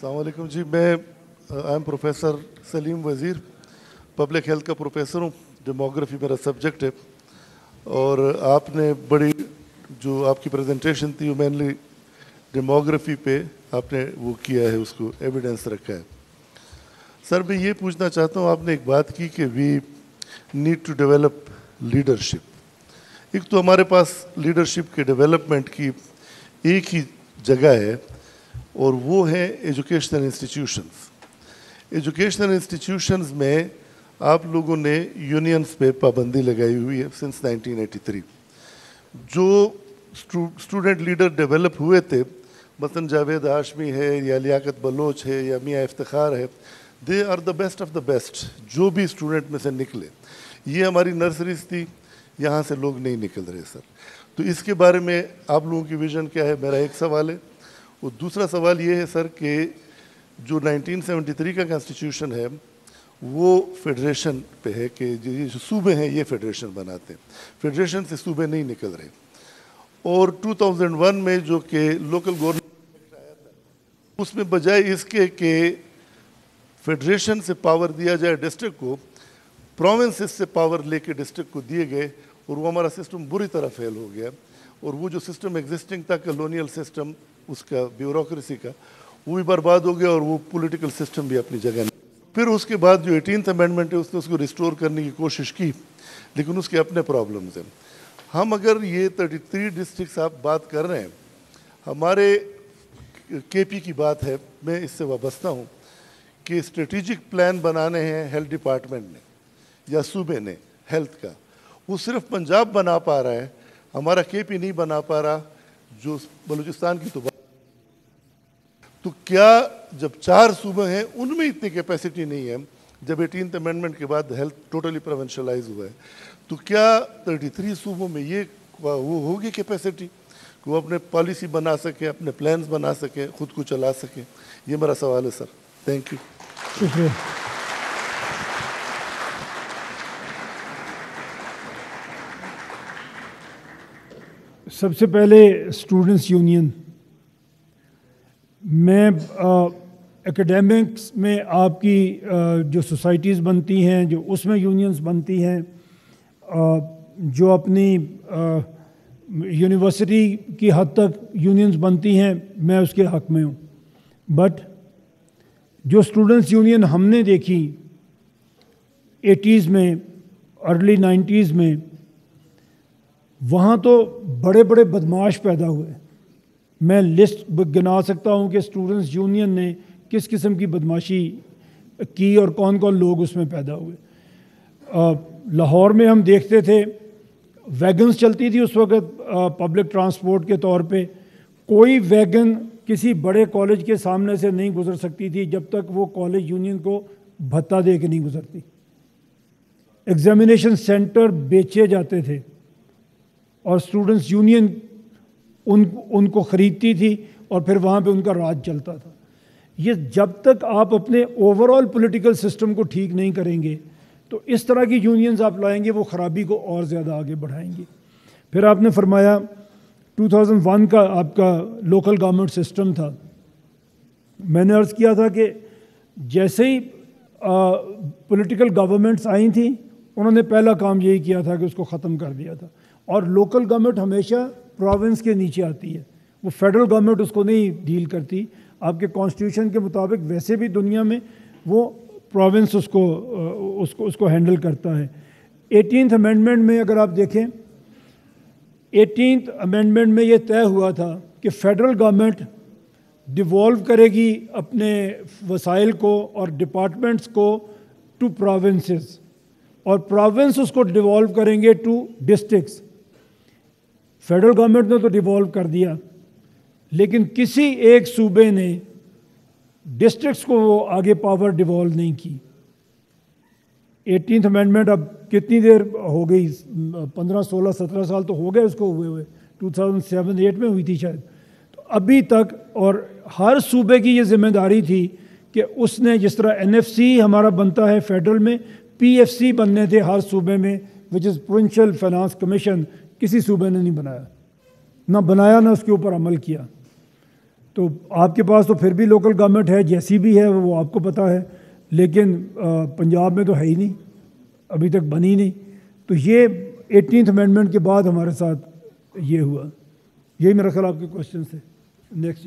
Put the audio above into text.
अस्सलाम वालेकुम जी, मैं आई एम प्रोफेसर सलीम वज़ीर, पब्लिक हेल्थ का प्रोफेसर हूँ, डेमोग्राफी मेरा सब्जेक्ट है। और आपने बड़ी जो आपकी प्रेजेंटेशन थी वो मेनली डेमोग्राफी पे आपने वो किया है, उसको एविडेंस रखा है। सर मैं ये पूछना चाहता हूँ, आपने एक बात की कि we need to develop leadership. एक तो हमारे पास लीडरशिप के डेवलपमेंट की एक ही जगह है और वो है एजुकेशनल इंस्टीट्यूशंस। एजुकेशनल इंस्टीट्यूशंस में आप लोगों ने यूनियंस पे पाबंदी लगाई हुई है सिंस 1983। जो स्टूडेंट लीडर डेवलप हुए थे, मसलन जावेद हाशमी है या लियाकत बलोच है या मियाँ इफ्तिखार है, they are the best of the best. जो भी स्टूडेंट में से निकले, ये हमारी नर्सरीज थी, यहाँ से लोग नहीं निकल रहे सर। तो इसके बारे में आप लोगों की विजन क्या है, मेरा एक सवाल है। और दूसरा सवाल ये है सर कि जो 1973 का कॉन्स्टिट्यूशन है वो फेडरेशन पे है कि जो सूबे हैं ये फेडरेशन बनाते हैं, फेडरेशन से सूबे नहीं निकल रहे। और 2001 में जो कि लोकल गवर्नमेंट आया था, उसमें बजाय इसके कि फेडरेशन से पावर दिया जाए डिस्ट्रिक्ट को, प्रोविंसेस से पावर लेके डिस्ट्रिक्ट को दिए गए और वो हमारा सिस्टम बुरी तरह फेल हो गया। और वो जो सिस्टम एग्जिस्टिंग था कॉलोनियल सिस्टम, उसका ब्यूरोक्रेसी का, वो भी बर्बाद हो गया और वो पॉलिटिकल सिस्टम भी अपनी जगह नहीं। फिर उसके बाद जो 18th अमेंडमेंट है उसने उसको रिस्टोर करने की कोशिश की, लेकिन उसके अपने प्रॉब्लम्स हैं। हम अगर ये 33 डिस्ट्रिक्ट्स आप बात कर रहे हैं, हमारे केपी की बात है, मैं इससे वाबस्ता हूँ कि स्ट्रेटेजिक प्लान बनाने हैं हेल्थ डिपार्टमेंट ने या सूबे ने हेल्थ का, वो सिर्फ पंजाब बना पा रहा है, हमारा केपी नहीं बना पा रहा। जो बलूचिस्तान की तो बात, तो क्या जब 4 सूबे हैं उनमें इतनी कैपेसिटी नहीं है, जब 18th अमेंडमेंट के बाद हेल्थ टोटली प्रोविंशलाइज हुआ है, तो क्या 33 सूबों में ये वो होगी कैपेसिटी कि वो अपने पॉलिसी बना सके, अपने प्लान्स बना सके, खुद को चला सके? ये मेरा सवाल है सर। Thank you. शुक्रिया। सबसे पहले स्टूडेंट्स यूनियन, मैं एकेडमिक्स में आपकी जो सोसाइटीज़ बनती हैं, जो उसमें यूनियंस बनती हैं, जो अपनी यूनिवर्सिटी की हद तक यूनियंस बनती हैं, मैं उसके हक़ में हूँ। बट जो स्टूडेंट्स यूनियन हमने देखी 80s में, अर्ली 90s में, वहाँ तो बड़े बड़े बदमाश पैदा हुए। मैं लिस्ट गिना सकता हूँ कि स्टूडेंट्स यूनियन ने किस किस्म की बदमाशी की और कौन कौन लोग उसमें पैदा हुए। लाहौर में हम देखते थे वैगन्स चलती थी उस वक़्त पब्लिक ट्रांसपोर्ट के तौर पे। कोई वैगन किसी बड़े कॉलेज के सामने से नहीं गुजर सकती थी जब तक वो कॉलेज यूनियन को भत्ता दे के नहीं गुजरती। एग्जामिनेशन सेंटर बेचे जाते थे और स्टूडेंट्स यूनियन उनको ख़रीदती थी और फिर वहाँ पे उनका राज चलता था। ये जब तक आप अपने ओवरऑल पॉलिटिकल सिस्टम को ठीक नहीं करेंगे तो इस तरह की यूनियंस आप लाएंगे, वो ख़राबी को और ज़्यादा आगे बढ़ाएंगे। फिर आपने फरमाया 2001 का आपका लोकल गवर्नमेंट सिस्टम था। मैंने अर्ज़ किया था कि जैसे ही पॉलिटिकल गवर्नमेंट्स आई थी, उन्होंने पहला काम यही किया था कि उसको ख़त्म कर दिया था। और लोकल गवर्नमेंट हमेशा प्रोविंस के नीचे आती है, वो फेडरल गवर्नमेंट उसको नहीं डील करती। आपके कॉन्स्टिट्यूशन के मुताबिक वैसे भी दुनिया में वो प्रोविंस उसको हैंडल करता है। 18th अमेंडमेंट में अगर आप देखें, 18th अमेंडमेंट में ये तय हुआ था कि फेडरल गवर्नमेंट डिवॉल्व करेगी अपने वसाइल को और डिपार्टमेंट्स को टू प्रोविंसेस, और प्रोविंस उसको डिवॉल्व करेंगे टू डिस्ट्रिक्ट्स। फेडरल गवर्नमेंट ने तो डिवॉल्व कर दिया, लेकिन किसी एक सूबे ने डिस्ट्रिक्ट्स को वो आगे पावर डिवॉल्व नहीं की। 18th अमेंडमेंट अब कितनी देर हो गई, 15, 16, 17 साल तो हो गए उसको हुए 2007-8 में हुई थी शायद। तो अभी तक, और हर सूबे की ये जिम्मेदारी थी कि उसने, जिस तरह NFC हमारा बनता है फेडरल में, PFC बनने थे हर सूबे में, which is provincial finance commission. किसी सूबे ने नहीं बनाया, ना उसके ऊपर अमल किया। तो تو آپ کے پاس تو پھر بھی لوکل گورنمنٹ ہے، جیسی بھی ہے وہ آپ کو پتہ ہے، لیکن پنجاب میں تو ہے ہی نہیں، ابھی تک بنی نہیں. تو یہ 18th امینڈمنٹ کے بعد ہمارے ساتھ یہ ہوا. یہی میرا خیال آپ کے کوشچن سے. نیکسٹ.